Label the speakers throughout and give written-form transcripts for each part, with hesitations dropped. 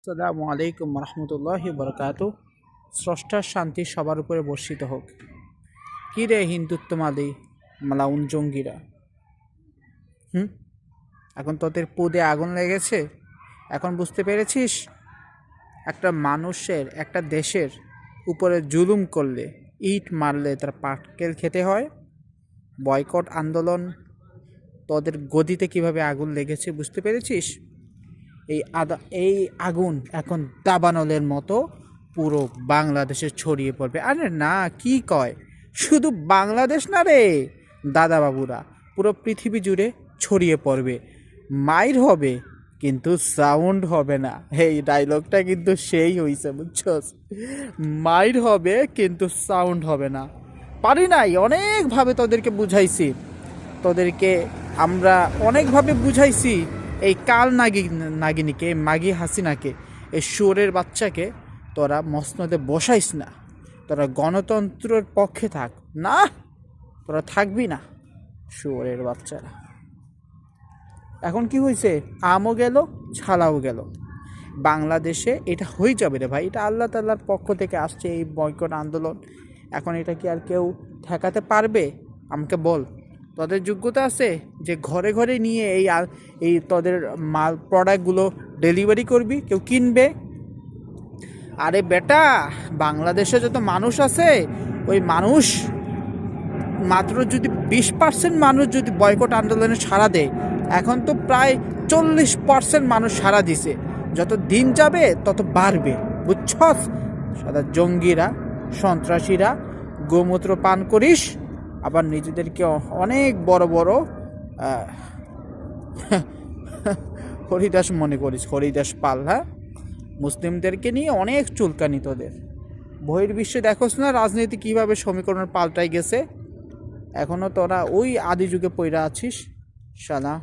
Speaker 1: আসসালামু আলাইকুম রহমতুল্লাহি বরকাতু। স্রষ্টার শান্তি সবার উপরে বর্ষিত হোক। কী রে হিন্দুত্ববাদী মালাউন জঙ্গিরা, হুম, এখন তোদের পুদে আগুন লেগেছে? এখন বুঝতে পেরেছিস একটা মানুষের, একটা দেশের উপরে জুলুম করলে, ইট মারলে তার পাটকেল খেতে হয়। বয়কট আন্দোলন, তোদের গদিতে কিভাবে আগুন লেগেছে বুঝতে পেরেছিস? এই আগুন এখন দাবানলের মতো পুরো বাংলাদেশে ছড়িয়ে পড়বে। আরে না, কি কয়, শুধু বাংলাদেশ না রে দাদা বাবুরা, পুরো পৃথিবী জুড়ে ছড়িয়ে পড়বে। মাইর হবে কিন্তু সাউন্ড হবে না। এই ডায়লগটা কিন্তু সেই হইছে, বুঝছস? মাইর হবে কিন্তু সাউন্ড হবে না। পারি নাই, অনেকভাবে তোদেরকে বুঝাইছি, তোদেরকে আমরা অনেকভাবে বুঝাইছি। এই নাগিনীকে, মাগি হাসিনাকে, এই শুয়োরের বাচ্চাকে তোরা মসনদে বসাইস না। তোরা গণতন্ত্রের পক্ষে থাক। না, তোরা থাকবি না শুয়োরের বাচ্চারা। এখন কি হয়েছে? আমও গেল, ছালাও গেল। বাংলাদেশে এটা হয়ে যাবে রে ভাই। এটা আল্লাহ তাআলার পক্ষ থেকে আসছে এই বয়কট আন্দোলন। এখন এটা কি আর কেউ ঠেকাতে পারবে? আমাকে বল, তোদের যোগ্যতা আছে যে ঘরে ঘরে নিয়ে এই তোদের মাল প্রোডাক্টগুলো ডেলিভারি করবি, কেউ কিনবে? আরে বেটা, বাংলাদেশে যত মানুষ আছে, ওই মানুষ মাত্র যদি 20% মানুষ যদি বয়কট আন্দোলনে সাড়া দেয়, এখন তো প্রায় 40% মানুষ সাড়া দিছে। যত দিন যাবে তত বাড়বে, বুঝছস? সাদা জঙ্গিরা, সন্ত্রাসীরা, গোমূত্র পান করিস, আবার নিজেদেরকে অনেক বড় বড় হরিদাস মনে করিস, হরিদাস পাল। হ্যাঁ, মুসলিমদেরকে নিয়ে অনেক চুলকানি তোদের। বহির্বিশ্বে দেখোস না রাজনীতি কীভাবে সমীকরণ পাল্টাই গেছে? এখনও তোরা ওই আদি যুগে পইরা আছিস। শালা,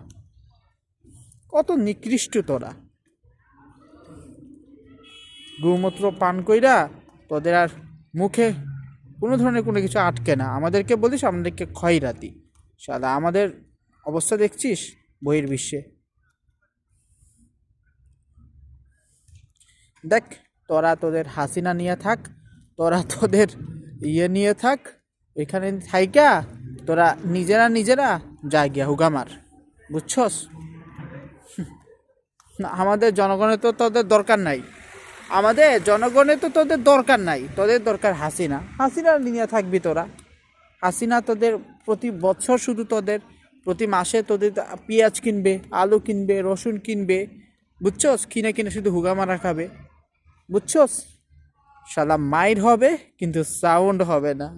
Speaker 1: কত নিকৃষ্ট তোরা! গোমূত্র পান কইরা তোদের আর মুখে কোনো ধরনের কোনো কিছু আটকে না। আমাদেরকে বলিস আমাদেরকে খয়রাতি। শালা, আমাদের অবস্থা দেখছিস বহির্বিশ্বে? দেখ, তোরা তোদের হাসিনা নিয়ে থাক, তোরা তোদের নিয়ে থাক, এখানে থাইকা তোরা নিজেরা যায় গিয়া হুগামার, বুঝছস? না, আমাদের জনগণের তো তোদের দরকার নাই। আমাদের জনগণের তো তোদের দরকার নাই। তোদের দরকার হাসিনা নিয়ে থাকবি তোরা। হাসিনা তোদের প্রতি বছর শুধু তোদের প্রতি মাসে তোদের পেঁয়াজ কিনবে, আলু কিনবে, রসুন কিনবে, বুঝছস? কিনে কিনে শুধু হুগামারা খাবে, বুঝছস? শালা, মাইর হবে কিন্তু সাউন্ড হবে না।